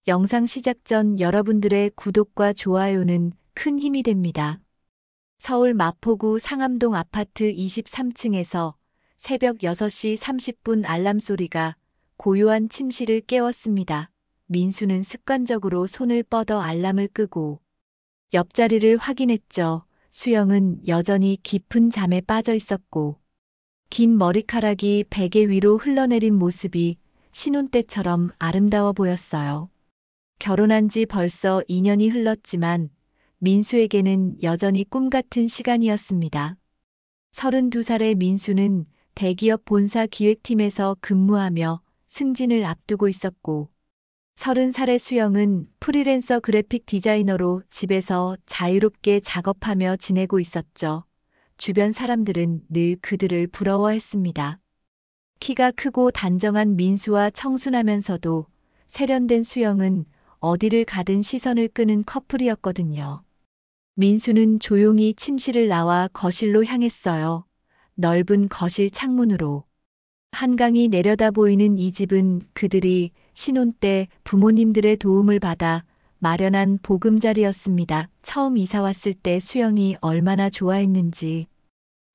영상 시작 전 여러분들의 구독과 좋아요는 큰 힘이 됩니다. 서울 마포구 상암동 아파트 23층에서 새벽 6시 30분 알람 소리가 고요한 침실을 깨웠습니다. 민수는 습관적으로 손을 뻗어 알람을 끄고 옆자리를 확인했죠. 수영은 여전히 깊은 잠에 빠져 있었고 긴 머리카락이 베개 위로 흘러내린 모습이 신혼 때처럼 아름다워 보였어요. 결혼한 지 벌써 2년이 흘렀지만 민수에게는 여전히 꿈 같은 시간이었습니다. 32살의 민수는 대기업 본사 기획팀에서 근무하며 승진을 앞두고 있었고 30살의 수영은 프리랜서 그래픽 디자이너로 집에서 자유롭게 작업하며 지내고 있었죠. 주변 사람들은 늘 그들을 부러워했습니다. 키가 크고 단정한 민수와 청순하면서도 세련된 수영은 어디를 가든 시선을 끄는 커플이었거든요. 민수는 조용히 침실을 나와 거실로 향했어요. 넓은 거실 창문으로. 한강이 내려다 보이는 이 집은 그들이 신혼 때 부모님들의 도움을 받아 마련한 보금자리였습니다. 처음 이사 왔을 때 수영이 얼마나 좋아했는지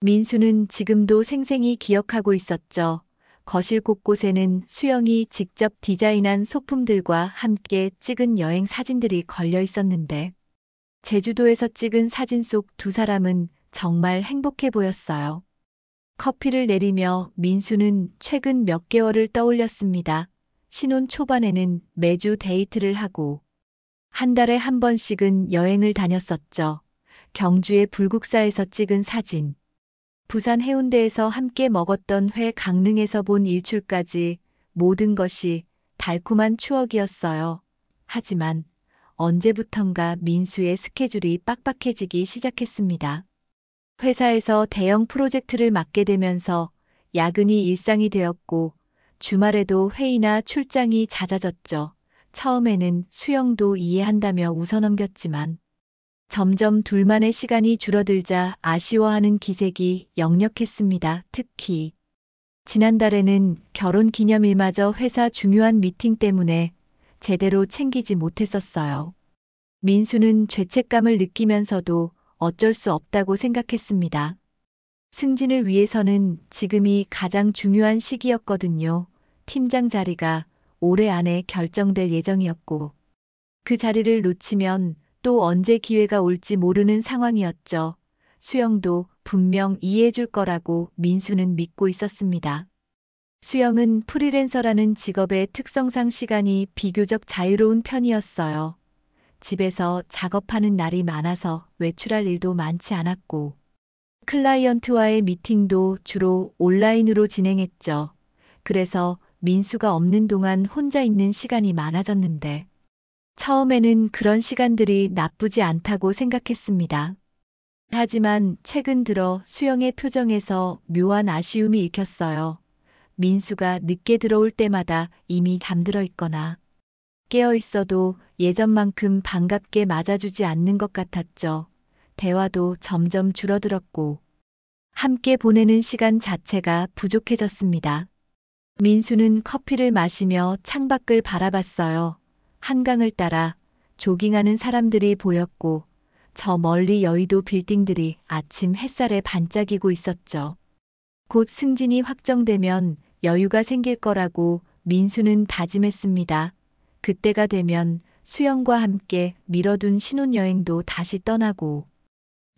민수는 지금도 생생히 기억하고 있었죠. 거실 곳곳에는 수영이 직접 디자인한 소품들과 함께 찍은 여행 사진들이 걸려 있었는데 제주도에서 찍은 사진 속 두 사람은 정말 행복해 보였어요. 커피를 내리며 민수는 최근 몇 개월을 떠올렸습니다. 신혼 초반에는 매주 데이트를 하고 한 달에 한 번씩은 여행을 다녔었죠. 경주의 불국사에서 찍은 사진, 부산 해운대에서 함께 먹었던 회, 강릉에서 본 일출까지 모든 것이 달콤한 추억이었어요. 하지만 언제부턴가 민수의 스케줄이 빡빡해지기 시작했습니다. 회사에서 대형 프로젝트를 맡게 되면서 야근이 일상이 되었고 주말에도 회의나 출장이 잦아졌죠. 처음에는 수영도 이해한다며 웃어넘겼지만 점점 둘만의 시간이 줄어들자 아쉬워하는 기색이 역력했습니다. 특히 지난달에는 결혼 기념일마저 회사 중요한 미팅 때문에 제대로 챙기지 못했었어요. 민수는 죄책감을 느끼면서도 어쩔 수 없다고 생각했습니다. 승진을 위해서는 지금이 가장 중요한 시기였거든요. 팀장 자리가 올해 안에 결정될 예정이었고 그 자리를 놓치면 또 언제 기회가 올지 모르는 상황이었죠. 수영도 분명 이해해줄 거라고 민수는 믿고 있었습니다. 수영은 프리랜서라는 직업의 특성상 시간이 비교적 자유로운 편이었어요. 집에서 작업하는 날이 많아서 외출할 일도 많지 않았고 클라이언트와의 미팅도 주로 온라인으로 진행했죠. 그래서 민수가 없는 동안 혼자 있는 시간이 많아졌는데 처음에는 그런 시간들이 나쁘지 않다고 생각했습니다. 하지만 최근 들어 수영의 표정에서 묘한 아쉬움이 읽혔어요. 민수가 늦게 들어올 때마다 이미 잠들어 있거나 깨어 있어도 예전만큼 반갑게 맞아주지 않는 것 같았죠. 대화도 점점 줄어들었고 함께 보내는 시간 자체가 부족해졌습니다. 민수는 커피를 마시며 창밖을 바라봤어요. 한강을 따라 조깅하는 사람들이 보였고 저 멀리 여의도 빌딩들이 아침 햇살에 반짝이고 있었죠. 곧 승진이 확정되면 여유가 생길 거라고 민수는 다짐했습니다. 그때가 되면 수영과 함께 미뤄둔 신혼여행도 다시 떠나고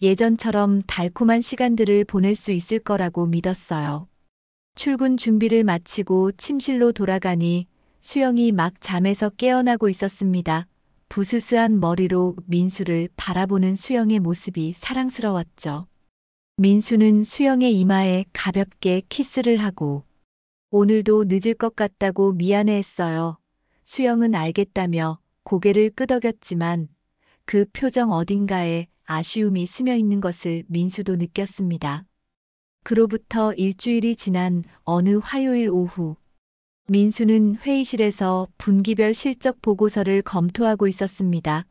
예전처럼 달콤한 시간들을 보낼 수 있을 거라고 믿었어요. 출근 준비를 마치고 침실로 돌아가니 수영이 막 잠에서 깨어나고 있었습니다. 부스스한 머리로 민수를 바라보는 수영의 모습이 사랑스러웠죠. 민수는 수영의 이마에 가볍게 키스를 하고 오늘도 늦을 것 같다고 미안해했어요. 수영은 알겠다며 고개를 끄덕였지만 그 표정 어딘가에 아쉬움이 스며 있는 것을 민수도 느꼈습니다. 그로부터 일주일이 지난 어느 화요일 오후 민수는 회의실에서 분기별 실적 보고서를 검토하고 있었습니다.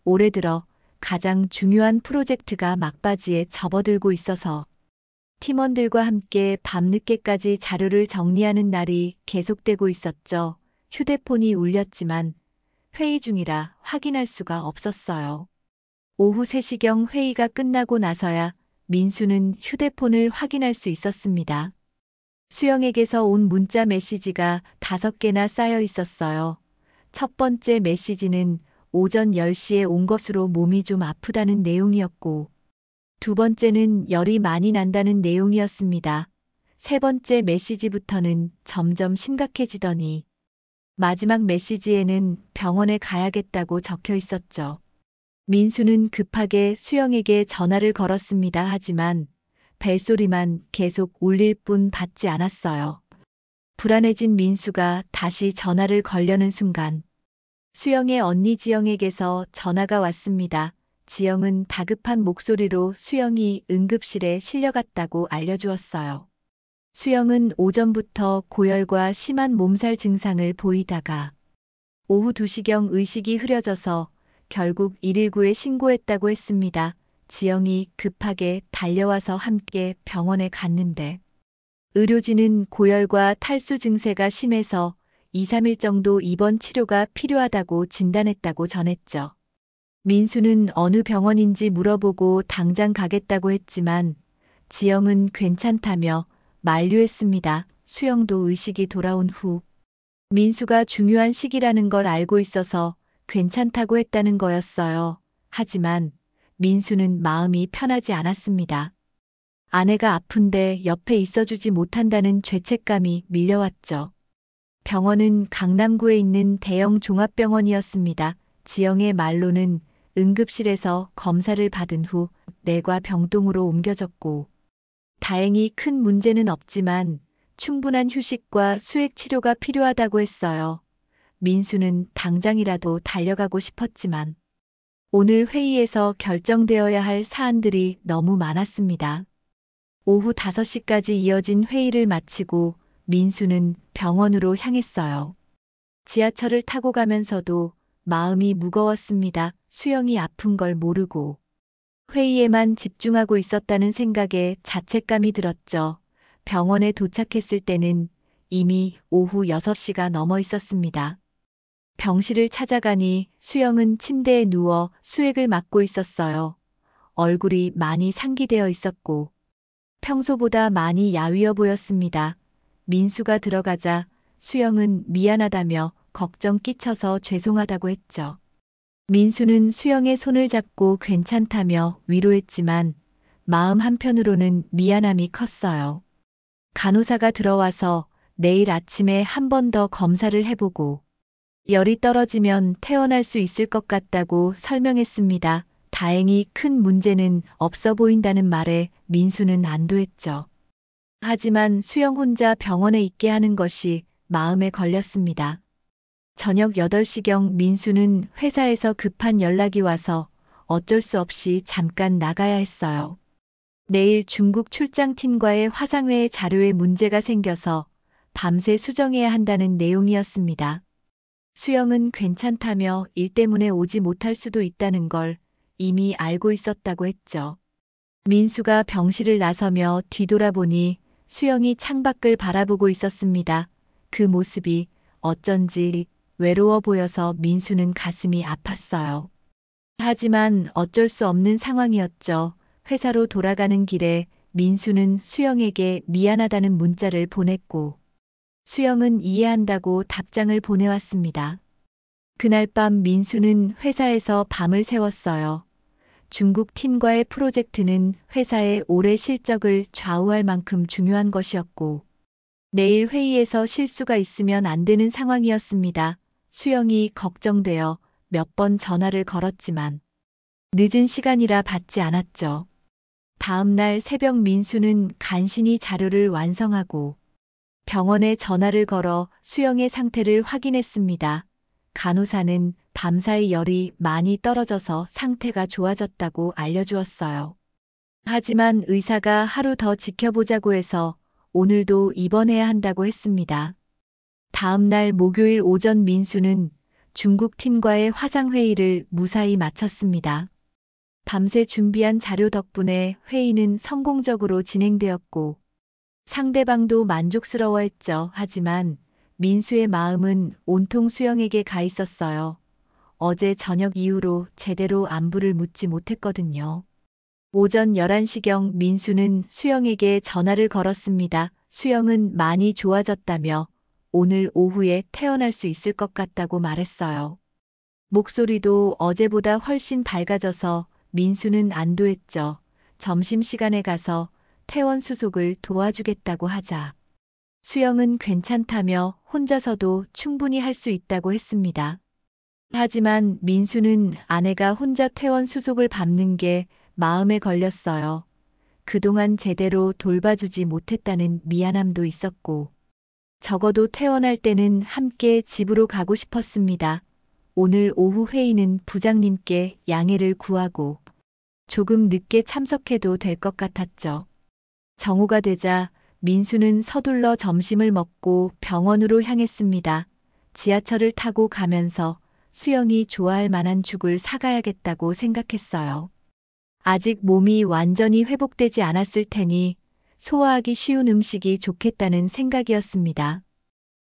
올해 들어 가장 중요한 프로젝트가 막바지에 접어들고 있어서 팀원들과 함께 밤늦게까지 자료를 정리하는 날이 계속되고 있었죠. 휴대폰이 울렸지만 회의 중이라 확인할 수가 없었어요. 오후 3시경 회의가 끝나고 나서야 민수는 휴대폰을 확인할 수 있었습니다. 수영에게서 온 문자 메시지가 5개나 쌓여 있었어요. 첫 번째 메시지는 오전 10시에 온 것으로 몸이 좀 아프다는 내용이었고, 두 번째는 열이 많이 난다는 내용이었습니다. 세 번째 메시지부터는 점점 심각해지더니 마지막 메시지에는 병원에 가야겠다고 적혀 있었죠. 민수는 급하게 수영에게 전화를 걸었습니다. 하지만 벨소리만 계속 울릴 뿐 받지 않았어요. 불안해진 민수가 다시 전화를 걸려는 순간 수영의 언니 지영에게서 전화가 왔습니다. 지영은 다급한 목소리로 수영이 응급실에 실려갔다고 알려주었어요. 수영은 오전부터 고열과 심한 몸살 증상을 보이다가 오후 2시경 의식이 흐려져서 결국 119에 신고했다고 했습니다. 지영이 급하게 달려와서 함께 병원에 갔는데 의료진은 고열과 탈수 증세가 심해서 2, 3일 정도 입원 치료가 필요하다고 진단했다고 전했죠. 민수는 어느 병원인지 물어보고 당장 가겠다고 했지만 지영은 괜찮다며 만류했습니다. 수영도 의식이 돌아온 후 민수가 중요한 시기라는 걸 알고 있어서 괜찮다고 했다는 거였어요. 하지만 민수는 마음이 편하지 않았습니다. 아내가 아픈데 옆에 있어주지 못한다는 죄책감이 밀려왔죠. 병원은 강남구에 있는 대형 종합병원이었습니다. 지영의 말로는 응급실에서 검사를 받은 후 내과 병동으로 옮겨졌고, 다행히 큰 문제는 없지만 충분한 휴식과 수액 치료가 필요하다고 했어요. 민수는 당장이라도 달려가고 싶었지만 오늘 회의에서 결정되어야 할 사안들이 너무 많았습니다. 오후 5시까지 이어진 회의를 마치고 민수는 병원으로 향했어요. 지하철을 타고 가면서도 마음이 무거웠습니다. 수영이 아픈 걸 모르고 회의에만 집중하고 있었다는 생각에 자책감이 들었죠. 병원에 도착했을 때는 이미 오후 6시가 넘어 있었습니다. 병실을 찾아가니 수영은 침대에 누워 수액을 맞고 있었어요. 얼굴이 많이 상기되어 있었고 평소보다 많이 야위어 보였습니다. 민수가 들어가자 수영은 미안하다며 걱정 끼쳐서 죄송하다고 했죠. 민수는 수영의 손을 잡고 괜찮다며 위로했지만 마음 한편으로는 미안함이 컸어요. 간호사가 들어와서 내일 아침에 한 번 더 검사를 해보고 열이 떨어지면 퇴원할 수 있을 것 같다고 설명했습니다. 다행히 큰 문제는 없어 보인다는 말에 민수는 안도했죠. 하지만 수영 혼자 병원에 있게 하는 것이 마음에 걸렸습니다. 저녁 8시경 민수는 회사에서 급한 연락이 와서 어쩔 수 없이 잠깐 나가야 했어요. 내일 중국 출장팀과의 화상회의 자료에 문제가 생겨서 밤새 수정해야 한다는 내용이었습니다. 수영은 괜찮다며 일 때문에 오지 못할 수도 있다는 걸 이미 알고 있었다고 했죠. 민수가 병실을 나서며 뒤돌아보니 수영이 창밖을 바라보고 있었습니다. 그 모습이 어쩐지 외로워 보여서 민수는 가슴이 아팠어요. 하지만 어쩔 수 없는 상황이었죠. 회사로 돌아가는 길에 민수는 수영에게 미안하다는 문자를 보냈고 수영은 이해한다고 답장을 보내왔습니다. 그날 밤 민수는 회사에서 밤을 새웠어요. 중국 팀과의 프로젝트는 회사의 올해 실적을 좌우할 만큼 중요한 것이었고 내일 회의에서 실수가 있으면 안 되는 상황이었습니다. 수영이 걱정되어 몇 번 전화를 걸었지만 늦은 시간이라 받지 않았죠. 다음 날 새벽 민수는 간신히 자료를 완성하고 병원에 전화를 걸어 수영의 상태를 확인했습니다. 간호사는 밤사이 열이 많이 떨어져서 상태가 좋아졌다고 알려주었어요. 하지만 의사가 하루 더 지켜보자고 해서 오늘도 입원해야 한다고 했습니다. 다음 날 목요일 오전 민수는 중국 팀과의 화상회의를 무사히 마쳤습니다. 밤새 준비한 자료 덕분에 회의는 성공적으로 진행되었고 상대방도 만족스러워했죠. 하지만 민수의 마음은 온통 수영에게 가 있었어요. 어제 저녁 이후로 제대로 안부를 묻지 못했거든요. 오전 11시경 민수는 수영에게 전화를 걸었습니다. 수영은 많이 좋아졌다며 오늘 오후에 퇴원할 수 있을 것 같다고 말했어요. 목소리도 어제보다 훨씬 밝아져서 민수는 안도했죠. 점심시간에 가서 퇴원 수속을 도와주겠다고 하자. 수영은 괜찮다며 혼자서도 충분히 할 수 있다고 했습니다. 하지만 민수는 아내가 혼자 퇴원 수속을 밟는 게 마음에 걸렸어요. 그동안 제대로 돌봐주지 못했다는 미안함도 있었고, 적어도 퇴원할 때는 함께 집으로 가고 싶었습니다. 오늘 오후 회의는 부장님께 양해를 구하고 조금 늦게 참석해도 될 것 같았죠. 정오가 되자 민수는 서둘러 점심을 먹고 병원으로 향했습니다. 지하철을 타고 가면서 수영이 좋아할 만한 죽을 사가야겠다고 생각했어요. 아직 몸이 완전히 회복되지 않았을 테니 소화하기 쉬운 음식이 좋겠다는 생각이었습니다.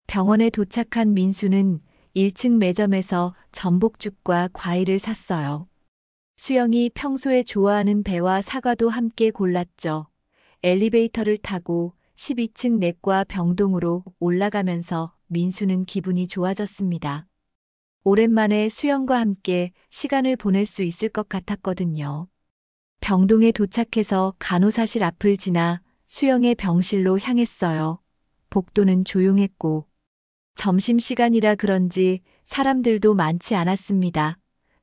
병원에 도착한 민수는 1층 매점에서 전복죽과 과일을 샀어요. 수영이 평소에 좋아하는 배와 사과도 함께 골랐죠. 엘리베이터를 타고 12층 내과 병동으로 올라가면서 민수는 기분이 좋아졌습니다. 오랜만에 수영과 함께 시간을 보낼 수 있을 것 같았거든요. 병동에 도착해서 간호사실 앞을 지나 수영의 병실로 향했어요. 복도는 조용했고 점심시간이라 그런지 사람들도 많지 않았습니다.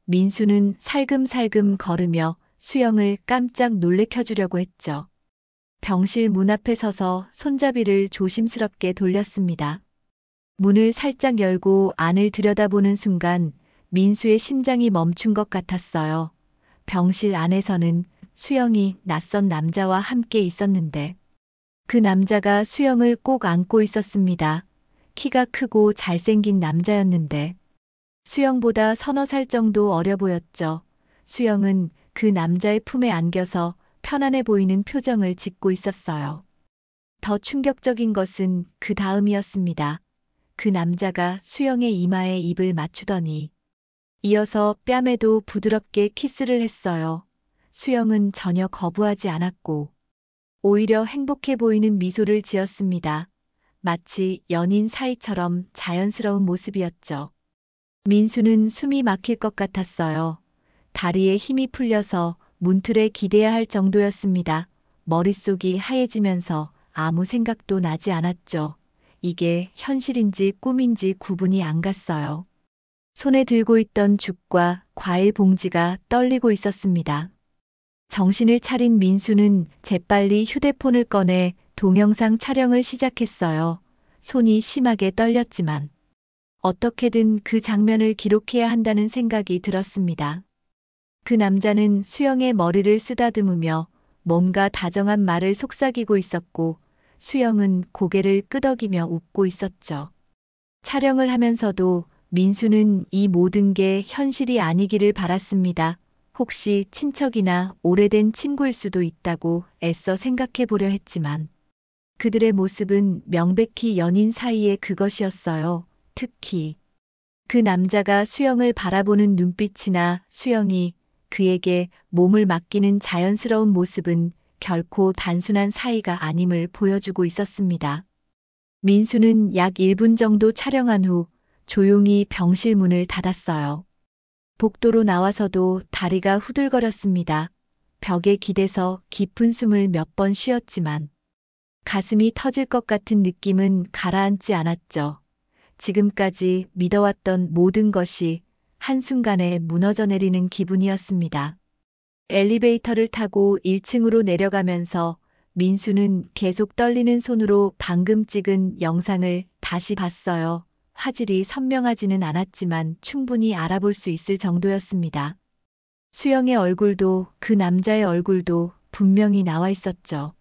민수는 살금살금 걸으며 수영을 깜짝 놀래켜주려고 했죠. 병실 문 앞에 서서 손잡이를 조심스럽게 돌렸습니다. 문을 살짝 열고 안을 들여다보는 순간 민수의 심장이 멈춘 것 같았어요. 병실 안에서는 수영이 낯선 남자와 함께 있었는데 그 남자가 수영을 꼭 안고 있었습니다. 키가 크고 잘생긴 남자였는데 수영보다 서너 살 정도 어려 보였죠. 수영은 그 남자의 품에 안겨서 편안해 보이는 표정을 짓고 있었어요. 더 충격적인 것은 그 다음이었습니다. 그 남자가 수영의 이마에 입을 맞추더니 이어서 뺨에도 부드럽게 키스를 했어요. 수영은 전혀 거부하지 않았고 오히려 행복해 보이는 미소를 지었습니다. 마치 연인 사이처럼 자연스러운 모습이었죠. 민수는 숨이 막힐 것 같았어요. 다리에 힘이 풀려서 문틀에 기대야 할 정도였습니다. 머릿속이 하얘지면서 아무 생각도 나지 않았죠. 이게 현실인지 꿈인지 구분이 안 갔어요. 손에 들고 있던 죽과 과일 봉지가 떨리고 있었습니다. 정신을 차린 민수는 재빨리 휴대폰을 꺼내 동영상 촬영을 시작했어요. 손이 심하게 떨렸지만 어떻게든 그 장면을 기록해야 한다는 생각이 들었습니다. 그 남자는 수영의 머리를 쓰다듬으며 뭔가 다정한 말을 속삭이고 있었고 수영은 고개를 끄덕이며 웃고 있었죠. 촬영을 하면서도 민수는 이 모든 게 현실이 아니기를 바랐습니다. 혹시 친척이나 오래된 친구일 수도 있다고 애써 생각해 보려 했지만 그들의 모습은 명백히 연인 사이의 그것이었어요. 특히 그 남자가 수영을 바라보는 눈빛이나 수영이 그에게 몸을 맡기는 자연스러운 모습은 결코 단순한 사이가 아님을 보여주고 있었습니다. 민수는 약 1분 정도 촬영한 후 조용히 병실 문을 닫았어요. 복도로 나와서도 다리가 후들거렸습니다. 벽에 기대서 깊은 숨을 몇 번 쉬었지만 가슴이 터질 것 같은 느낌은 가라앉지 않았죠. 지금까지 믿어왔던 모든 것이 한순간에 무너져 내리는 기분이었습니다. 엘리베이터를 타고 1층으로 내려가면서 민수는 계속 떨리는 손으로 방금 찍은 영상을 다시 봤어요. 화질이 선명하지는 않았지만 충분히 알아볼 수 있을 정도였습니다. 수영의 얼굴도 그 남자의 얼굴도 분명히 나와 있었죠.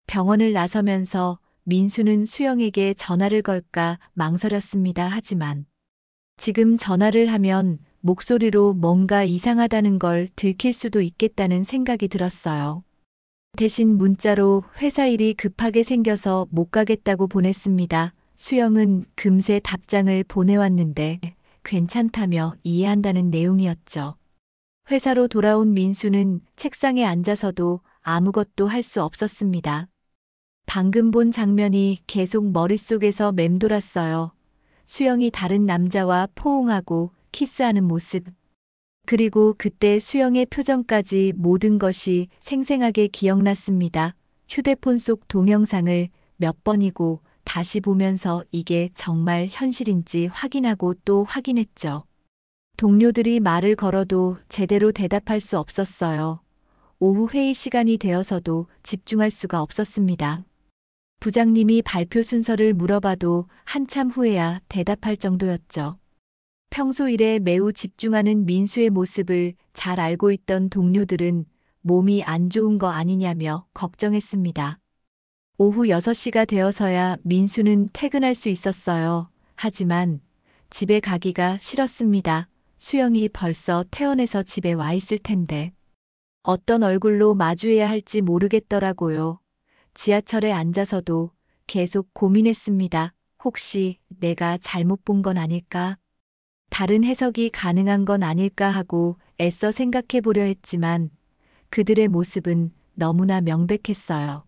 병원을 나서면서 민수는 수영에게 전화를 걸까 망설였습니다. 하지만 지금 전화를 하면 목소리로 뭔가 이상하다는 걸 들킬 수도 있겠다는 생각이 들었어요. 대신 문자로 회사 일이 급하게 생겨서 못 가겠다고 보냈습니다. 수영은 금세 답장을 보내왔는데 괜찮다며 이해한다는 내용이었죠. 회사로 돌아온 민수는 책상에 앉아서도 아무것도 할 수 없었습니다. 방금 본 장면이 계속 머릿속에서 맴돌았어요. 수영이 다른 남자와 포옹하고 키스하는 모습. 그리고 그때 수영의 표정까지 모든 것이 생생하게 기억났습니다. 휴대폰 속 동영상을 몇 번이고 다시 보면서 이게 정말 현실인지 확인하고 또 확인했죠. 동료들이 말을 걸어도 제대로 대답할 수 없었어요. 오후 회의 시간이 되어서도 집중할 수가 없었습니다. 부장님이 발표 순서를 물어봐도 한참 후에야 대답할 정도였죠. 평소 일에 매우 집중하는 민수의 모습을 잘 알고 있던 동료들은 몸이 안 좋은 거 아니냐며 걱정했습니다. 오후 6시가 되어서야 민수는 퇴근할 수 있었어요. 하지만 집에 가기가 싫었습니다. 수영이 벌써 퇴원해서 집에 와 있을 텐데. 어떤 얼굴로 마주해야 할지 모르겠더라고요. 지하철에 앉아서도 계속 고민했습니다. 혹시 내가 잘못 본 건 아닐까? 다른 해석이 가능한 건 아닐까 하고 애써 생각해 보려 했지만 그들의 모습은 너무나 명백했어요.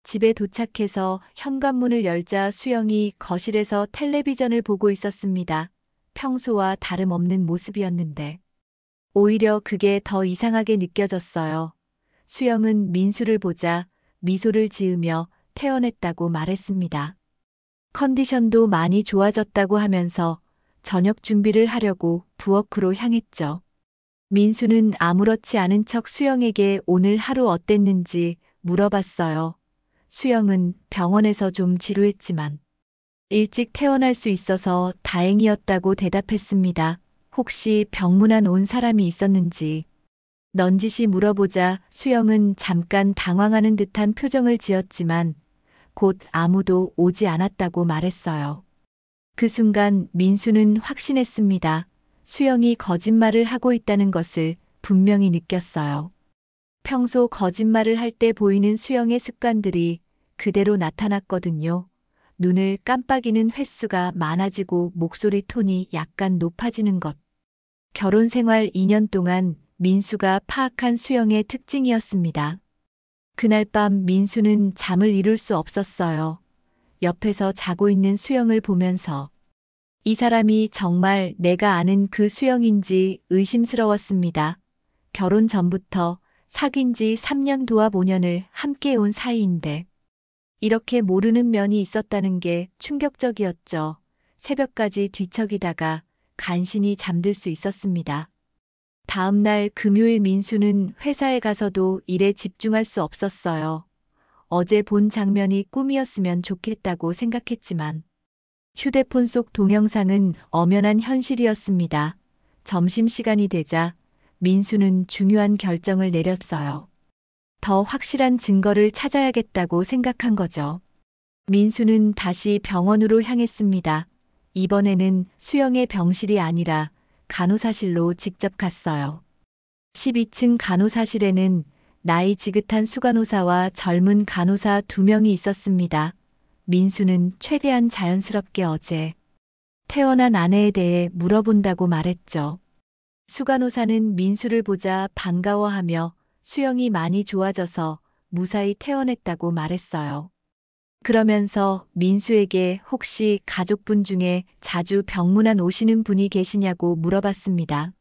집에 도착해서 현관문을 열자 수영이 거실에서 텔레비전을 보고 있었습니다. 평소와 다름없는 모습이었는데 오히려 그게 더 이상하게 느껴졌어요. 수영은 민수를 보자 미소를 지으며 퇴원했다고 말했습니다. 컨디션도 많이 좋아졌다고 하면서 저녁 준비를 하려고 부엌으로 향했죠. 민수는 아무렇지 않은 척 수영에게 오늘 하루 어땠는지 물어봤어요. 수영은 병원에서 좀 지루했지만 일찍 퇴원할 수 있어서 다행이었다고 대답했습니다. 혹시 병문안 온 사람이 있었는지 넌지시 물어보자 수영은 잠깐 당황하는 듯한 표정을 지었지만 곧 아무도 오지 않았다고 말했어요. 그 순간 민수는 확신했습니다. 수영이 거짓말을 하고 있다는 것을 분명히 느꼈어요. 평소 거짓말을 할 때 보이는 수영의 습관들이 그대로 나타났거든요. 눈을 깜빡이는 횟수가 많아지고 목소리 톤이 약간 높아지는 것. 결혼 생활 2년 동안 민수가 파악한 수영의 특징이었습니다. 그날 밤 민수는 잠을 이룰 수 없었어요. 옆에서 자고 있는 수영을 보면서 이 사람이 정말 내가 아는 그 수영인지 의심스러웠습니다. 결혼 전부터 사귄 지 3년 도합 5년을 함께 온 사이인데 이렇게 모르는 면이 있었다는 게 충격적이었죠. 새벽까지 뒤척이다가 간신히 잠들 수 있었습니다. 다음 날 금요일 민수는 회사에 가서도 일에 집중할 수 없었어요. 어제 본 장면이 꿈이었으면 좋겠다고 생각했지만 휴대폰 속 동영상은 엄연한 현실이었습니다. 점심시간이 되자 민수는 중요한 결정을 내렸어요. 더 확실한 증거를 찾아야겠다고 생각한 거죠. 민수는 다시 병원으로 향했습니다. 이번에는 수영의 병실이 아니라 간호사실로 직접 갔어요. 12층 간호사실에는 나이 지긋한 수간호사와 젊은 간호사 2명이 있었습니다. 민수는 최대한 자연스럽게 어제 퇴원한 아내에 대해 물어본다고 말했죠. 수간호사는 민수를 보자 반가워하며 수영이 많이 좋아져서 무사히 퇴원했다고 말했어요. 그러면서 민수에게 혹시 가족분 중에 자주 병문안 오시는 분이 계시냐고 물어봤습니다.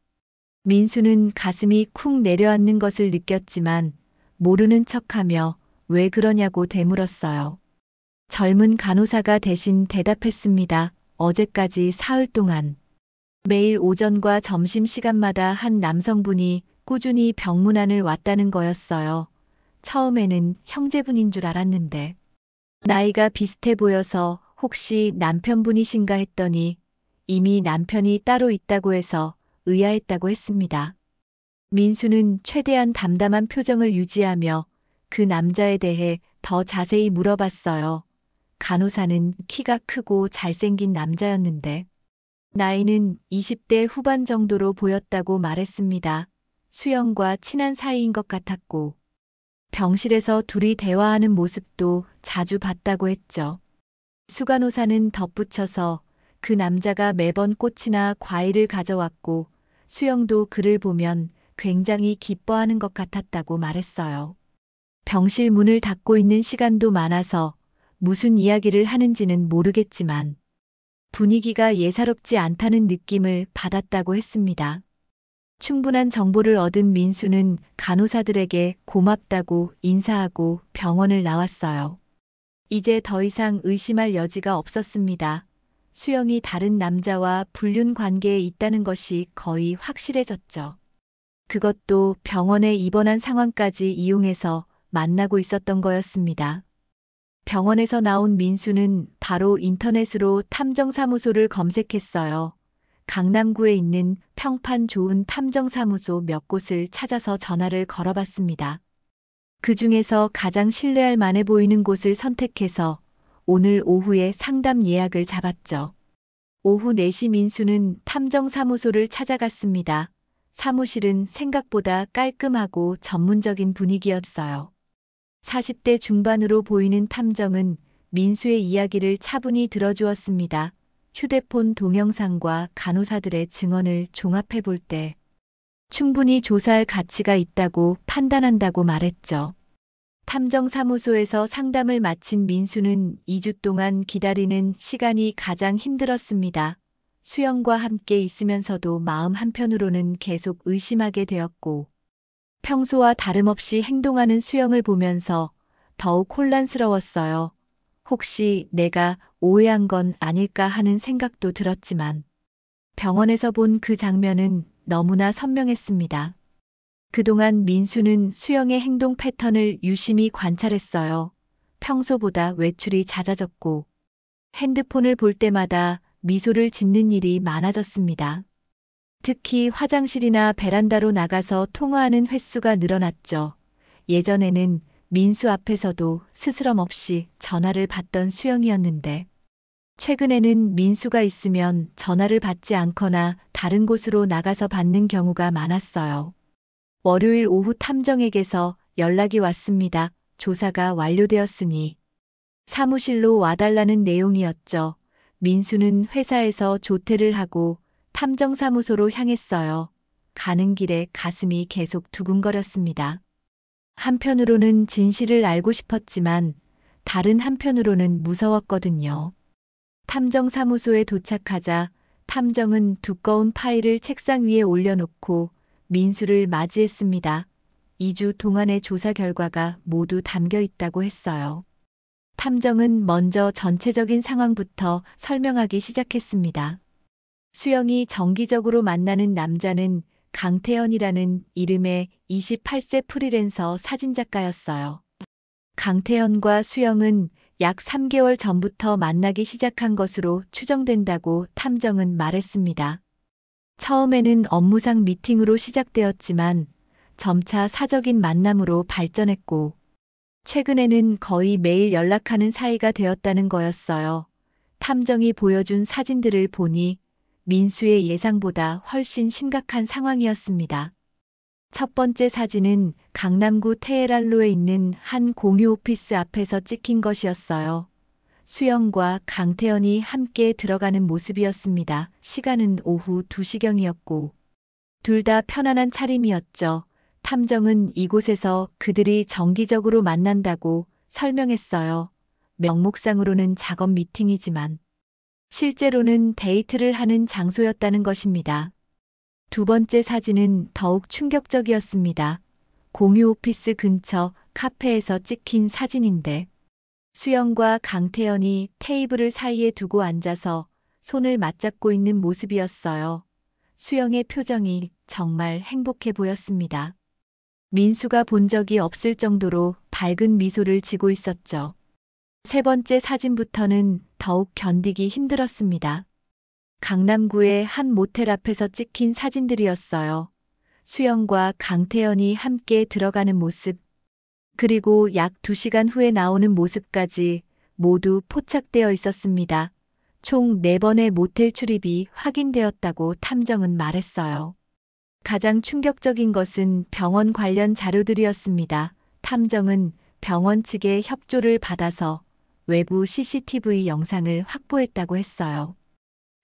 민수는 가슴이 쿵 내려앉는 것을 느꼈지만 모르는 척하며 왜 그러냐고 되물었어요. 젊은 간호사가 대신 대답했습니다. 어제까지 사흘 동안 매일 오전과 점심시간마다 한 남성분이 꾸준히 병문안을 왔다는 거였어요. 처음에는 형제분인 줄 알았는데 나이가 비슷해 보여서 혹시 남편분이신가 했더니 이미 남편이 따로 있다고 해서 의아했다고 했습니다. 민수는 최대한 담담한 표정을 유지하며 그 남자에 대해 더 자세히 물어봤어요. 간호사는 키가 크고 잘생긴 남자였는데 나이는 20대 후반 정도로 보였다고 말했습니다. 수영과 친한 사이인 것 같았고 병실에서 둘이 대화하는 모습도 자주 봤다고 했죠. 수간호사는 덧붙여서 그 남자가 매번 꽃이나 과일을 가져왔고 수영도 그를 보면 굉장히 기뻐하는 것 같았다고 말했어요. 병실 문을 닫고 있는 시간도 많아서 무슨 이야기를 하는지는 모르겠지만 분위기가 예사롭지 않다는 느낌을 받았다고 했습니다. 충분한 정보를 얻은 민수는 간호사들에게 고맙다고 인사하고 병원을 나왔어요. 이제 더 이상 의심할 여지가 없었습니다. 수영이 다른 남자와 불륜 관계에 있다는 것이 거의 확실해졌죠. 그것도 병원에 입원한 상황까지 이용해서 만나고 있었던 거였습니다. 병원에서 나온 민수는 바로 인터넷으로 탐정사무소를 검색했어요. 강남구에 있는 평판 좋은 탐정사무소 몇 곳을 찾아서 전화를 걸어봤습니다. 그 중에서 가장 신뢰할 만해 보이는 곳을 선택해서 오늘 오후에 상담 예약을 잡았죠. 오후 4시 민수는 탐정사무소를 찾아갔습니다. 사무실은 생각보다 깔끔하고 전문적인 분위기였어요. 40대 중반으로 보이는 탐정은 민수의 이야기를 차분히 들어주었습니다. 휴대폰 동영상과 간호사들의 증언을 종합해 볼 때 충분히 조사할 가치가 있다고 판단한다고 말했죠. 탐정사무소에서 상담을 마친 민수는 2주 동안 기다리는 시간이 가장 힘들었습니다. 수영과 함께 있으면서도 마음 한편으로는 계속 의심하게 되었고 평소와 다름없이 행동하는 수영을 보면서 더욱 혼란스러웠어요. 혹시 내가 오해한 건 아닐까 하는 생각도 들었지만 병원에서 본 그 장면은 너무나 선명했습니다. 그동안 민수는 수영의 행동 패턴을 유심히 관찰했어요. 평소보다 외출이 잦아졌고 핸드폰을 볼 때마다 미소를 짓는 일이 많아졌습니다. 특히 화장실이나 베란다로 나가서 통화하는 횟수가 늘어났죠. 예전에는 민수 앞에서도 스스럼 없이 전화를 받던 수영이었는데 최근에는 민수가 있으면 전화를 받지 않거나 다른 곳으로 나가서 받는 경우가 많았어요. 월요일 오후 탐정에게서 연락이 왔습니다. 조사가 완료되었으니 사무실로 와달라는 내용이었죠. 민수는 회사에서 조퇴를 하고 탐정사무소로 향했어요. 가는 길에 가슴이 계속 두근거렸습니다. 한편으로는 진실을 알고 싶었지만 다른 한편으로는 무서웠거든요. 탐정사무소에 도착하자 탐정은 두꺼운 파일을 책상 위에 올려놓고 민수를 맞이했습니다. 2주 동안의 조사 결과가 모두 담겨 있다고 했어요. 탐정은 먼저 전체적인 상황부터 설명하기 시작했습니다. 수영이 정기적으로 만나는 남자는 강태현이라는 이름의 28세 프리랜서 사진작가였어요. 강태현과 수영은 약 3개월 전부터 만나기 시작한 것으로 추정된다고 탐정은 말했습니다. 처음에는 업무상 미팅으로 시작되었지만 점차 사적인 만남으로 발전했고 최근에는 거의 매일 연락하는 사이가 되었다는 거였어요. 탐정이 보여준 사진들을 보니 민수의 예상보다 훨씬 심각한 상황이었습니다. 첫 번째 사진은 강남구 테헤란로에 있는 한 공유 오피스 앞에서 찍힌 것이었어요. 수영과 강태현이 함께 들어가는 모습이었습니다. 시간은 오후 2시경이었고 둘 다 편안한 차림이었죠. 탐정은 이곳에서 그들이 정기적으로 만난다고 설명했어요. 명목상으로는 작업 미팅이지만 실제로는 데이트를 하는 장소였다는 것입니다. 두 번째 사진은 더욱 충격적이었습니다. 공유 오피스 근처 카페에서 찍힌 사진인데 수영과 강태현이 테이블을 사이에 두고 앉아서 손을 맞잡고 있는 모습이었어요. 수영의 표정이 정말 행복해 보였습니다. 민수가 본 적이 없을 정도로 밝은 미소를 지고 있었죠. 세 번째 사진부터는 더욱 견디기 힘들었습니다. 강남구의 한 모텔 앞에서 찍힌 사진들이었어요. 수영과 강태현이 함께 들어가는 모습, 그리고 약 2시간 후에 나오는 모습까지 모두 포착되어 있었습니다. 총 4번의 모텔 출입이 확인되었다고 탐정은 말했어요. 가장 충격적인 것은 병원 관련 자료들이었습니다. 탐정은 병원 측의 협조를 받아서 외부 CCTV 영상을 확보했다고 했어요.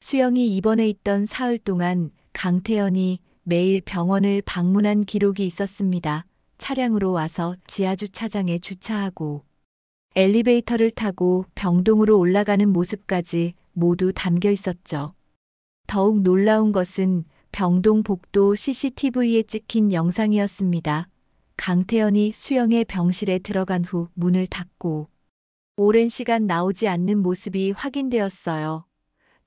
수영이 입원해 있던 사흘 동안 강태현이 매일 병원을 방문한 기록이 있었습니다. 차량으로 와서 지하주차장에 주차하고 엘리베이터를 타고 병동으로 올라가는 모습까지 모두 담겨 있었죠. 더욱 놀라운 것은 병동 복도 CCTV에 찍힌 영상이었습니다. 강태현이 수영의 병실에 들어간 후 문을 닫고 오랜 시간 나오지 않는 모습이 확인되었어요.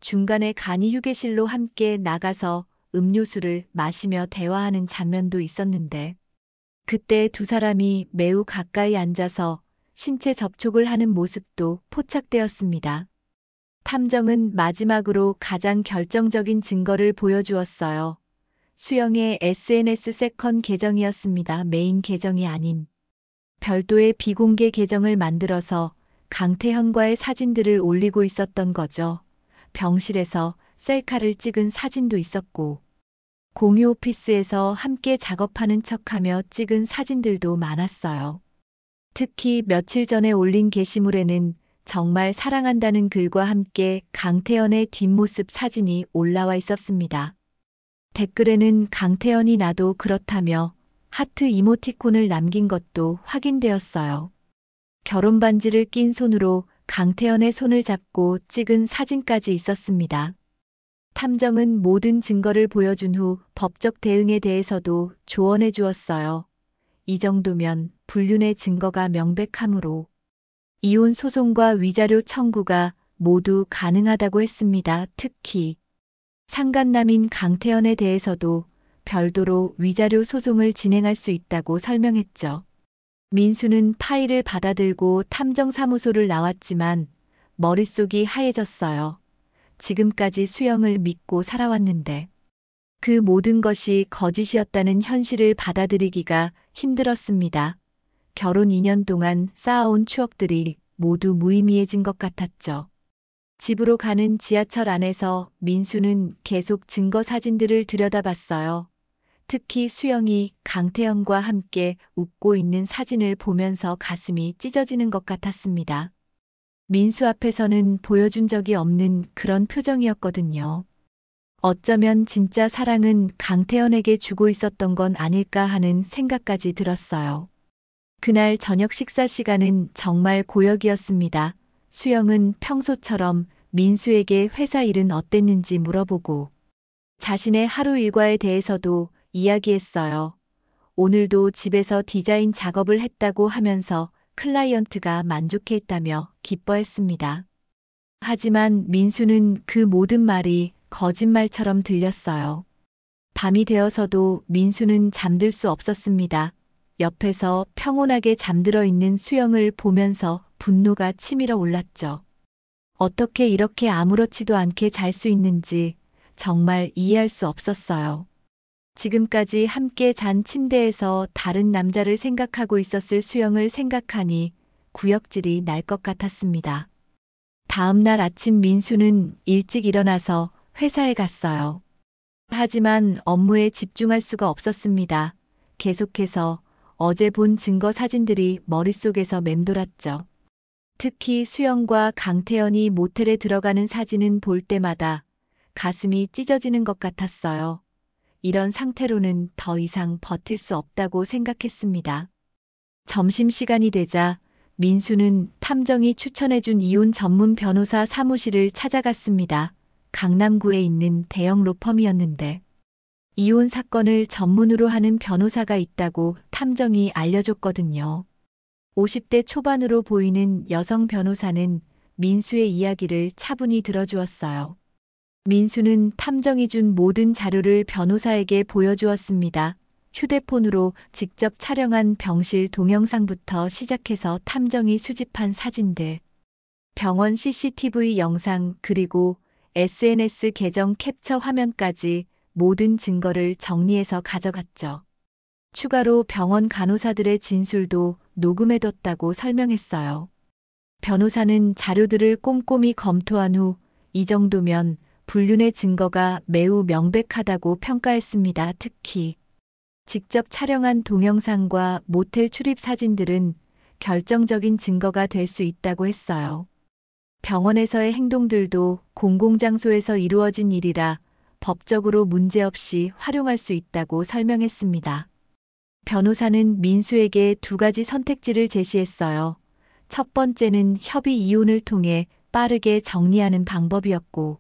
중간에 간이 휴게실로 함께 나가서 음료수를 마시며 대화하는 장면도 있었는데 그때 두 사람이 매우 가까이 앉아서 신체 접촉을 하는 모습도 포착되었습니다. 탐정은 마지막으로 가장 결정적인 증거를 보여주었어요. 수영의 SNS 세컨 계정이었습니다. 메인 계정이 아닌 별도의 비공개 계정을 만들어서 강태현과의 사진들을 올리고 있었던 거죠. 병실에서 셀카를 찍은 사진도 있었고 공유 오피스에서 함께 작업하는 척하며 찍은 사진들도 많았어요. 특히 며칠 전에 올린 게시물에는 정말 사랑한다는 글과 함께 강태현의 뒷모습 사진이 올라와 있었습니다. 댓글에는 강태현이 나도 그렇다며 하트 이모티콘을 남긴 것도 확인되었어요. 결혼 반지를 낀 손으로 강태현의 손을 잡고 찍은 사진까지 있었습니다. 탐정은 모든 증거를 보여준 후 법적 대응에 대해서도 조언해 주었어요. 이 정도면 불륜의 증거가 명백하므로 이혼 소송과 위자료 청구가 모두 가능하다고 했습니다. 특히 상간남인 강태현에 대해서도 별도로 위자료 소송을 진행할 수 있다고 설명했죠. 민수는 파일을 받아들고 탐정사무소를 나왔지만 머릿속이 하얘졌어요. 지금까지 수영을 믿고 살아왔는데 그 모든 것이 거짓이었다는 현실을 받아들이기가 힘들었습니다. 결혼 2년 동안 쌓아온 추억들이 모두 무의미해진 것 같았죠. 집으로 가는 지하철 안에서 민수는 계속 증거 사진들을 들여다봤어요. 특히 수영이 강태현과 함께 웃고 있는 사진을 보면서 가슴이 찢어지는 것 같았습니다. 민수 앞에서는 보여준 적이 없는 그런 표정이었거든요. 어쩌면 진짜 사랑은 강태현에게 주고 있었던 건 아닐까 하는 생각까지 들었어요. 그날 저녁 식사 시간은 정말 고역이었습니다. 수영은 평소처럼 민수에게 회사 일은 어땠는지 물어보고 자신의 하루 일과에 대해서도 이야기했어요. 오늘도 집에서 디자인 작업을 했다고 하면서 클라이언트가 만족해했다며 기뻐했습니다. 하지만 민수는 그 모든 말이 거짓말처럼 들렸어요. 밤이 되어서도 민수는 잠들 수 없었습니다. 옆에서 평온하게 잠들어 있는 수영을 보면서 분노가 치밀어 올랐죠. 어떻게 이렇게 아무렇지도 않게 잘 수 있는지 정말 이해할 수 없었어요. 지금까지 함께 잔 침대에서 다른 남자를 생각하고 있었을 수영을 생각하니 구역질이 날 것 같았습니다. 다음 날 아침 민수는 일찍 일어나서 회사에 갔어요. 하지만 업무에 집중할 수가 없었습니다. 계속해서 어제 본 증거 사진들이 머릿속에서 맴돌았죠. 특히 수영과 강태현이 모텔에 들어가는 사진은 볼 때마다 가슴이 찢어지는 것 같았어요. 이런 상태로는 더 이상 버틸 수 없다고 생각했습니다. 점심시간이 되자 민수는 탐정이 추천해준 이혼 전문 변호사 사무실을 찾아갔습니다. 강남구에 있는 대형 로펌이었는데 이혼 사건을 전문으로 하는 변호사가 있다고 탐정이 알려줬거든요. 50대 초반으로 보이는 여성 변호사는 민수의 이야기를 차분히 들어주었어요. 민수는 탐정이 준 모든 자료를 변호사에게 보여주었습니다. 휴대폰으로 직접 촬영한 병실 동영상부터 시작해서 탐정이 수집한 사진들, 병원 CCTV 영상 그리고 SNS 계정 캡처 화면까지 모든 증거를 정리해서 가져갔죠. 추가로 병원 간호사들의 진술도 녹음해뒀다고 설명했어요. 변호사는 자료들을 꼼꼼히 검토한 후 이 정도면 불륜의 증거가 매우 명백하다고 평가했습니다. 특히 직접 촬영한 동영상과 모텔 출입 사진들은 결정적인 증거가 될 수 있다고 했어요. 병원에서의 행동들도 공공장소에서 이루어진 일이라 법적으로 문제없이 활용할 수 있다고 설명했습니다. 변호사는 민수에게 두 가지 선택지를 제시했어요. 첫 번째는 협의 이혼을 통해 빠르게 정리하는 방법이었고,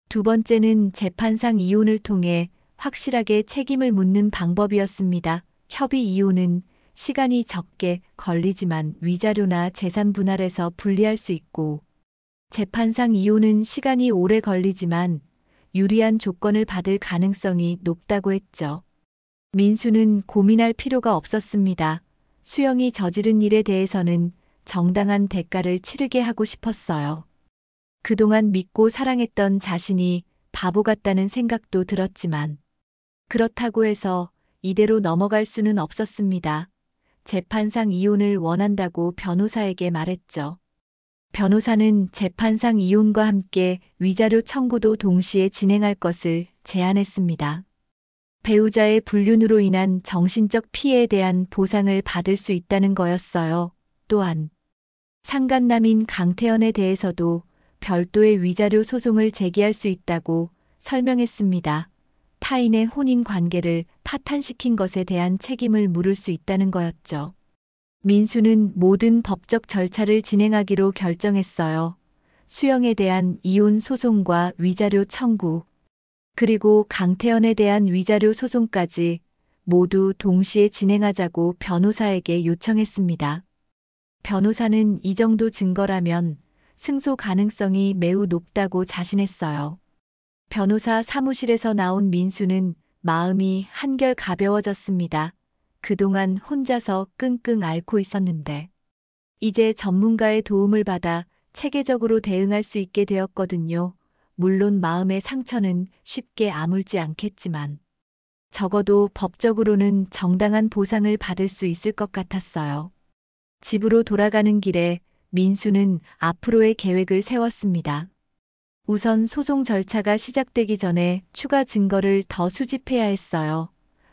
두 번째는 재판상 이혼을 통해 확실하게 책임을 묻는 방법이었습니다. 협의 이혼은 시간이 적게 걸리지만 위자료나 재산 분할에서 분리할 수 있고, 재판상 이혼은 시간이 오래 걸리지만 유리한 조건을 받을 가능성이 높다고 했죠. 민수는 고민할 필요가 없었습니다. 수영이 저지른 일에 대해서는 정당한 대가를 치르게 하고 싶었어요. 그동안 믿고 사랑했던 자신이 바보 같다는 생각도 들었지만, 그렇다고 해서 이대로 넘어갈 수는 없었습니다. 재판상 이혼을 원한다고 변호사에게 말했죠. 변호사는 재판상 이혼과 함께 위자료 청구도 동시에 진행할 것을 제안했습니다. 배우자의 불륜으로 인한 정신적 피해에 대한 보상을 받을 수 있다는 거였어요. 또한 상간남인 강태현에 대해서도 별도의 위자료 소송을 제기할 수 있다고 설명했습니다. 타인의 혼인 관계를 파탄시킨 것에 대한 책임을 물을 수 있다는 거였죠. 민수는 모든 법적 절차를 진행하기로 결정했어요. 수영에 대한 이혼 소송과 위자료 청구, 그리고 강태현에 대한 위자료 소송까지 모두 동시에 진행하자고 변호사에게 요청했습니다. 변호사는 이 정도 증거라면 승소 가능성이 매우 높다고 자신했어요. 변호사 사무실에서 나온 민수는 마음이 한결 가벼워졌습니다. 그동안 혼자서 끙끙 앓고 있었는데 이제 전문가의 도움을 받아 체계적으로 대응할 수 있게 되었거든요. 물론 마음의 상처는 쉽게 아물지 않겠지만 적어도 법적으로는 정당한 보상을 받을 수 있을 것 같았어요. 집으로 돌아가는 길에 민수는 앞으로의 계획을 세웠습니다. 우선 소송 절차가 시작되기 전에 추가 증거를 더 수집해야 했어요.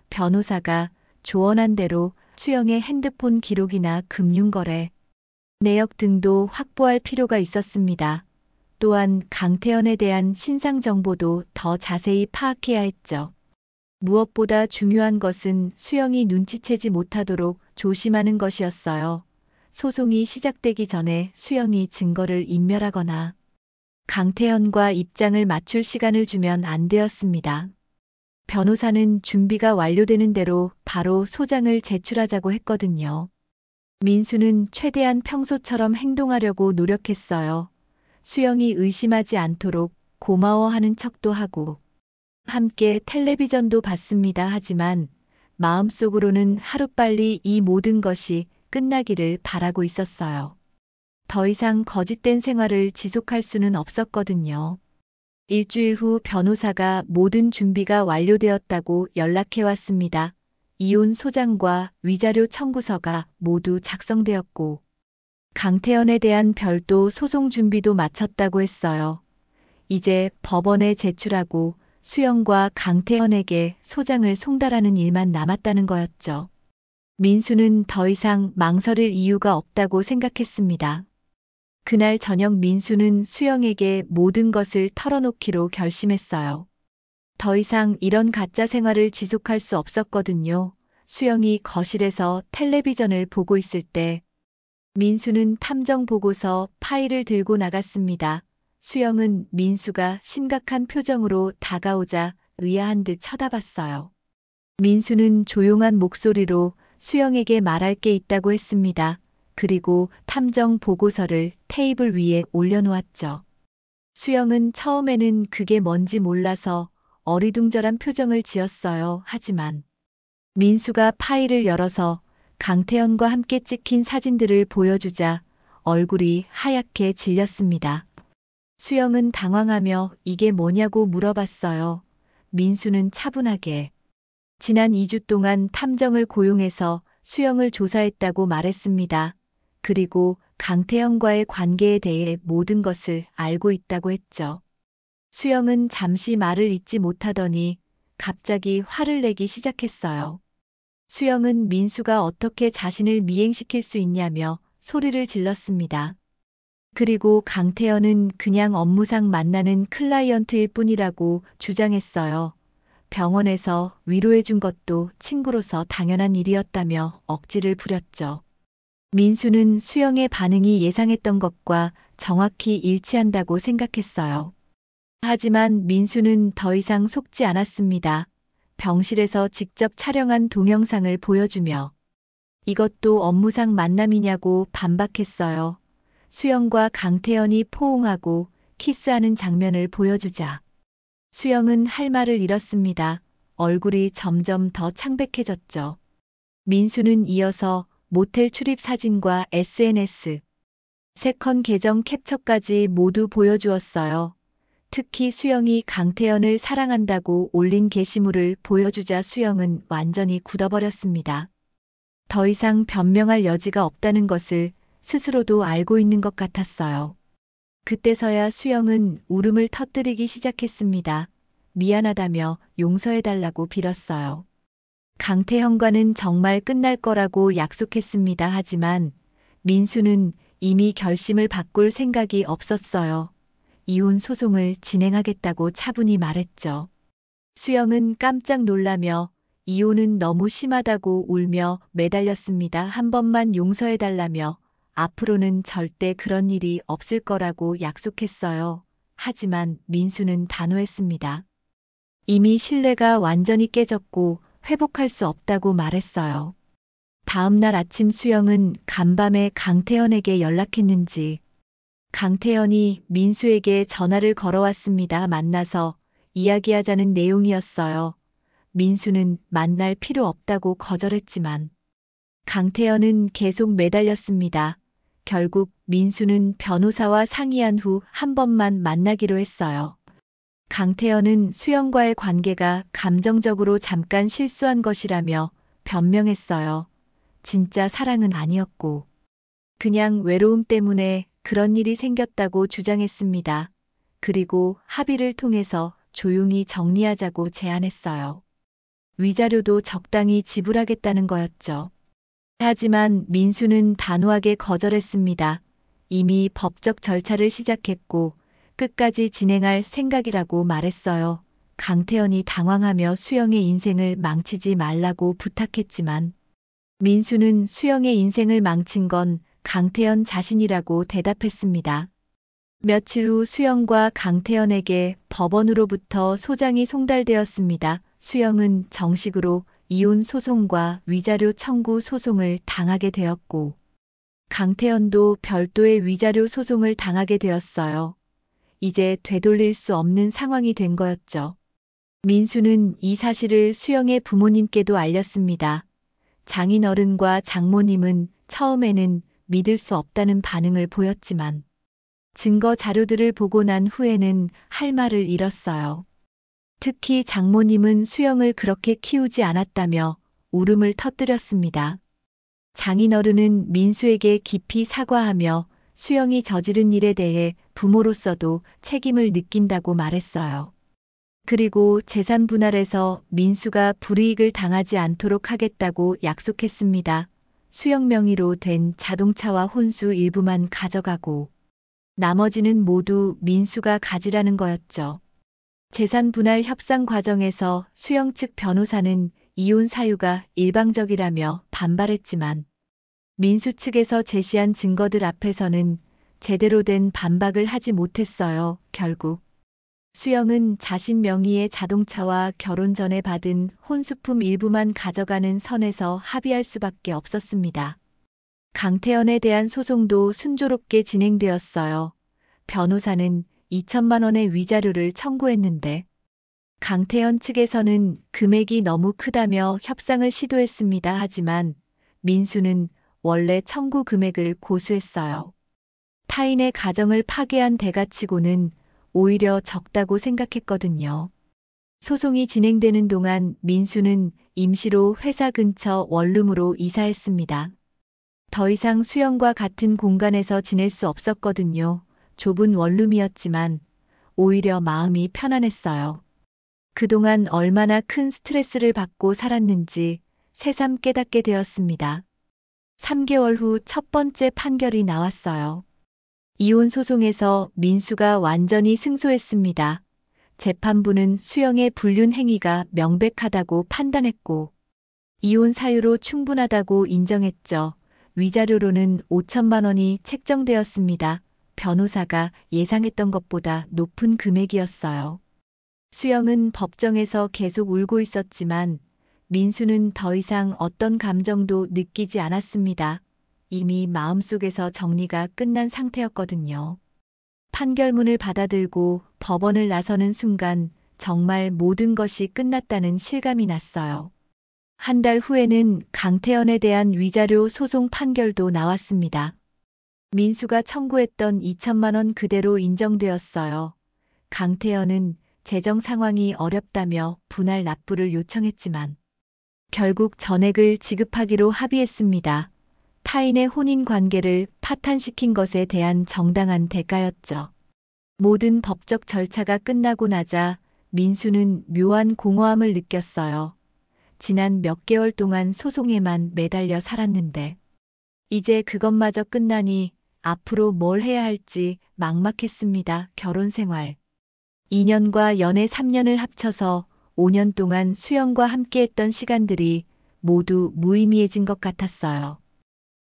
변호사가 조언한 대로 수영의 핸드폰 기록이나 금융거래, 내역 등도 확보할 필요가 있었습니다. 또한 강태현에 대한 신상 정보도 더 자세히 파악해야 했죠. 무엇보다 중요한 것은 수영이 눈치채지 못하도록 조심하는 것이었어요. 소송이 시작되기 전에 수영이 증거를 인멸하거나 강태현과 입장을 맞출 시간을 주면 안 되었습니다. 변호사는 준비가 완료되는 대로 바로 소장을 제출하자고 했거든요. 민수는 최대한 평소처럼 행동하려고 노력했어요. 수영이 의심하지 않도록 고마워하는 척도 하고 함께 텔레비전도 봤습니다. 하지만 마음속으로는 하루빨리 이 모든 것이 끝나기를 바라고 있었어요. 더 이상 거짓된 생활을 지속할 수는 없었거든요. 일주일 후 변호사가 모든 준비가 완료되었다고 연락해 왔습니다. 이혼 소장과 위자료 청구서가 모두 작성되었고 강태현에 대한 별도 소송 준비도 마쳤다고 했어요. 이제 법원에 제출하고 수영과 강태현에게 소장을 송달하는 일만 남았다는 거였죠. 민수는 더 이상 망설일 이유가 없다고 생각했습니다. 그날 저녁 민수는 수영에게 모든 것을 털어놓기로 결심했어요. 더 이상 이런 가짜 생활을 지속할 수 없었거든요. 수영이 거실에서 텔레비전을 보고 있을 때 민수는 탐정 보고서 파일을 들고 나갔습니다. 수영은 민수가 심각한 표정으로 다가오자 의아한 듯 쳐다봤어요. 민수는 조용한 목소리로 수영에게 말할 게 있다고 했습니다. 그리고 탐정 보고서를 테이블 위에 올려놓았죠. 수영은 처음에는 그게 뭔지 몰라서 어리둥절한 표정을 지었어요. 하지만 민수가 파일을 열어서 강태현과 함께 찍힌 사진들을 보여주자 얼굴이 하얗게 질렸습니다. 수영은 당황하며 이게 뭐냐고 물어봤어요. 민수는 차분하게 지난 2주 동안 탐정을 고용해서 수영을 조사했다고 말했습니다. 그리고 강태현과의 관계에 대해 모든 것을 알고 있다고 했죠. 수영은 잠시 말을 잇지 못하더니 갑자기 화를 내기 시작했어요. 수영은 민수가 어떻게 자신을 미행시킬 수 있냐며 소리를 질렀습니다. 그리고 강태현은 그냥 업무상 만나는 클라이언트일 뿐이라고 주장했어요. 병원에서 위로해준 것도 친구로서 당연한 일이었다며 억지를 부렸죠. 민수는 수영의 반응이 예상했던 것과 정확히 일치한다고 생각했어요. 하지만 민수는 더 이상 속지 않았습니다. 병실에서 직접 촬영한 동영상을 보여주며 이것도 업무상 만남이냐고 반박했어요. 수영과 강태현이 포옹하고 키스하는 장면을 보여주자 수영은 할 말을 잃었습니다. 얼굴이 점점 더 창백해졌죠. 민수는 이어서 모텔 출입 사진과 SNS, 세컨 계정 캡처까지 모두 보여주었어요. 특히 수영이 강태현을 사랑한다고 올린 게시물을 보여주자 수영은 완전히 굳어버렸습니다. 더 이상 변명할 여지가 없다는 것을 스스로도 알고 있는 것 같았어요. 그때서야 수영은 울음을 터뜨리기 시작했습니다. 미안하다며 용서해달라고 빌었어요. 강태현과는 정말 끝날 거라고 약속했습니다. 하지만 민수는 이미 결심을 바꿀 생각이 없었어요. 이혼 소송을 진행하겠다고 차분히 말했죠. 수영은 깜짝 놀라며 이혼은 너무 심하다고 울며 매달렸습니다. 한 번만 용서해달라며 앞으로는 절대 그런 일이 없을 거라고 약속했어요. 하지만 민수는 단호했습니다. 이미 신뢰가 완전히 깨졌고 회복할 수 없다고 말했어요. 다음 날 아침 수영은 간밤에 강태현에게 연락했는지 강태현이 민수에게 전화를 걸어왔습니다. 만나서 이야기하자는 내용이었어요. 민수는 만날 필요 없다고 거절했지만 강태현은 계속 매달렸습니다. 결국 민수는 변호사와 상의한 후 한 번만 만나기로 했어요. 강태현은 수영과의 관계가 감정적으로 잠깐 실수한 것이라며 변명했어요. 진짜 사랑은 아니었고 그냥 외로움 때문에 그런 일이 생겼다고 주장했습니다. 그리고 합의를 통해서 조용히 정리하자고 제안했어요. 위자료도 적당히 지불하겠다는 거였죠. 하지만 민수는 단호하게 거절했습니다. 이미 법적 절차를 시작했고 끝까지 진행할 생각이라고 말했어요. 강태현이 당황하며 수영의 인생을 망치지 말라고 부탁했지만 민수는 수영의 인생을 망친 건 강태현 자신이라고 대답했습니다. 며칠 후 수영과 강태현에게 법원으로부터 소장이 송달되었습니다. 수영은 정식으로 이혼 소송과 위자료 청구 소송을 당하게 되었고 강태현도 별도의 위자료 소송을 당하게 되었어요. 이제 되돌릴 수 없는 상황이 된 거였죠. 민수는 이 사실을 수영의 부모님께도 알렸습니다. 장인어른과 장모님은 처음에는 믿을 수 없다는 반응을 보였지만 증거 자료들을 보고 난 후에는 할 말을 잃었어요. 특히 장모님은 수영을 그렇게 키우지 않았다며 울음을 터뜨렸습니다. 장인어른은 민수에게 깊이 사과하며 수영이 저지른 일에 대해 부모로서도 책임을 느낀다고 말했어요. 그리고 재산 분할에서 민수가 불이익을 당하지 않도록 하겠다고 약속했습니다. 수영 명의로 된 자동차와 혼수 일부만 가져가고 나머지는 모두 민수가 가지라는 거였죠. 재산 분할 협상 과정에서 수영 측 변호사는 이혼 사유가 일방적이라며 반발했지만 민수 측에서 제시한 증거들 앞에서는 제대로 된 반박을 하지 못했어요. 결국 수영은 자신 명의의 자동차와 결혼 전에 받은 혼수품 일부만 가져가는 선에서 합의할 수밖에 없었습니다. 강태현에 대한 소송도 순조롭게 진행되었어요. 변호사는 2천만 원의 위자료를 청구했는데 강태현 측에서는 금액이 너무 크다며 협상을 시도했습니다. 하지만 민수는 원래 청구 금액을 고수했어요. 타인의 가정을 파괴한 대가치고는 오히려 적다고 생각했거든요. 소송이 진행되는 동안 민수는 임시로 회사 근처 원룸으로 이사했습니다. 더 이상 수영과 같은 공간에서 지낼 수 없었거든요. 좁은 원룸이었지만 오히려 마음이 편안했어요. 그동안 얼마나 큰 스트레스를 받고 살았는지 새삼 깨닫게 되었습니다. 3개월 후 첫 번째 판결이 나왔어요. 이혼 소송에서 민수가 완전히 승소했습니다. 재판부는 수영의 불륜 행위가 명백하다고 판단했고, 이혼 사유로 충분하다고 인정했죠. 위자료로는 5천만 원이 책정되었습니다. 변호사가 예상했던 것보다 높은 금액이었어요. 수영은 법정에서 계속 울고 있었지만 민수는 더 이상 어떤 감정도 느끼지 않았습니다. 이미 마음속에서 정리가 끝난 상태였거든요. 판결문을 받아들고 법원을 나서는 순간 정말 모든 것이 끝났다는 실감이 났어요. 한 달 후에는 강태현에 대한 위자료 소송 판결도 나왔습니다. 민수가 청구했던 2천만 원 그대로 인정되었어요. 강태현은 재정 상황이 어렵다며 분할 납부를 요청했지만 결국 전액을 지급하기로 합의했습니다. 타인의 혼인 관계를 파탄시킨 것에 대한 정당한 대가였죠. 모든 법적 절차가 끝나고 나자 민수는 묘한 공허함을 느꼈어요. 지난 몇 개월 동안 소송에만 매달려 살았는데 이제 그것마저 끝나니 앞으로 뭘 해야 할지 막막했습니다. 결혼 생활. 2년과 연애 3년을 합쳐서 5년 동안 수영과 함께했던 시간들이 모두 무의미해진 것 같았어요.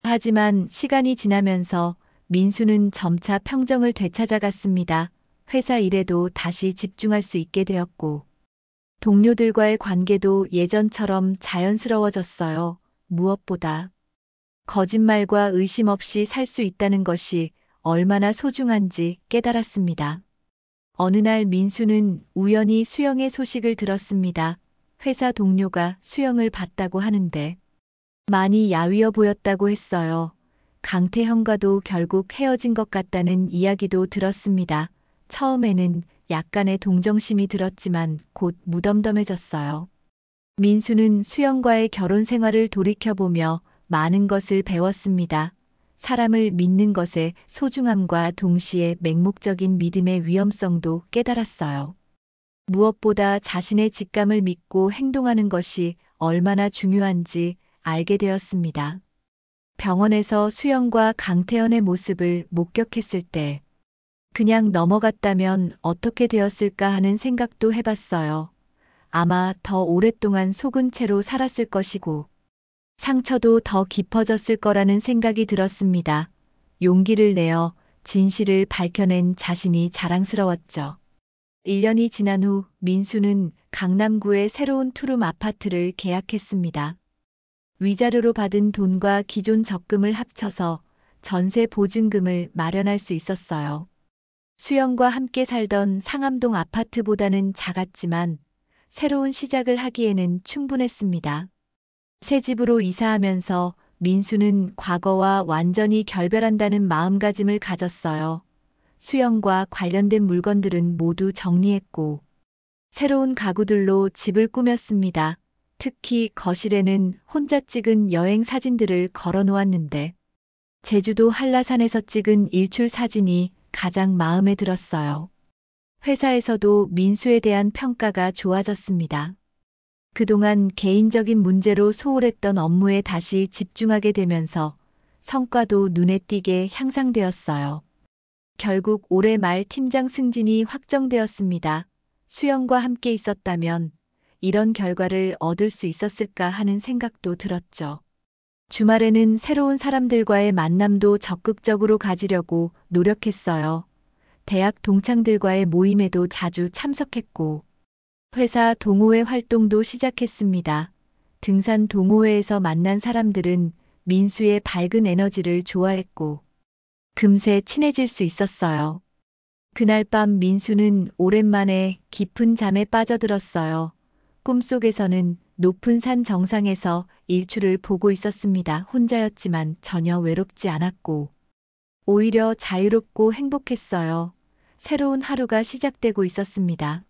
하지만 시간이 지나면서 민수는 점차 평정을 되찾아갔습니다. 회사 일에도 다시 집중할 수 있게 되었고, 동료들과의 관계도 예전처럼 자연스러워졌어요. 무엇보다 거짓말과 의심 없이 살 수 있다는 것이 얼마나 소중한지 깨달았습니다. 어느 날 민수는 우연히 수영의 소식을 들었습니다. 회사 동료가 수영을 봤다고 하는데 많이 야위어 보였다고 했어요. 강태형과도 결국 헤어진 것 같다는 이야기도 들었습니다. 처음에는 약간의 동정심이 들었지만 곧 무덤덤해졌어요. 민수는 수영과의 결혼 생활을 돌이켜보며 많은 것을 배웠습니다. 사람을 믿는 것의 소중함과 동시에 맹목적인 믿음의 위험성도 깨달았어요. 무엇보다 자신의 직감을 믿고 행동하는 것이 얼마나 중요한지 알게 되었습니다. 병원에서 수영과 강태현의 모습을 목격했을 때 그냥 넘어갔다면 어떻게 되었을까 하는 생각도 해봤어요. 아마 더 오랫동안 속은 채로 살았을 것이고 상처도 더 깊어졌을 거라는 생각이 들었습니다. 용기를 내어 진실을 밝혀낸 자신이 자랑스러웠죠. 1년이 지난 후 민수는 강남구의 새로운 투룸 아파트를 계약했습니다. 위자료로 받은 돈과 기존 적금을 합쳐서 전세 보증금을 마련할 수 있었어요. 수영과 함께 살던 상암동 아파트보다는 작았지만 새로운 시작을 하기에는 충분했습니다. 새 집으로 이사하면서 민수는 과거와 완전히 결별한다는 마음가짐을 가졌어요. 수영과 관련된 물건들은 모두 정리했고 새로운 가구들로 집을 꾸몄습니다. 특히 거실에는 혼자 찍은 여행 사진들을 걸어 놓았는데 제주도 한라산에서 찍은 일출 사진이 가장 마음에 들었어요. 회사에서도 민수에 대한 평가가 좋아졌습니다. 그동안 개인적인 문제로 소홀했던 업무에 다시 집중하게 되면서 성과도 눈에 띄게 향상되었어요. 결국 올해 말 팀장 승진이 확정되었습니다. 수영과 함께 있었다면 이런 결과를 얻을 수 있었을까 하는 생각도 들었죠. 주말에는 새로운 사람들과의 만남도 적극적으로 가지려고 노력했어요. 대학 동창들과의 모임에도 자주 참석했고, 회사 동호회 활동도 시작했습니다. 등산 동호회에서 만난 사람들은 민수의 밝은 에너지를 좋아했고, 금세 친해질 수 있었어요. 그날 밤 민수는 오랜만에 깊은 잠에 빠져들었어요. 꿈속에서는 높은 산 정상에서 일출을 보고 있었습니다. 혼자였지만 전혀 외롭지 않았고 오히려 자유롭고 행복했어요. 새로운 하루가 시작되고 있었습니다.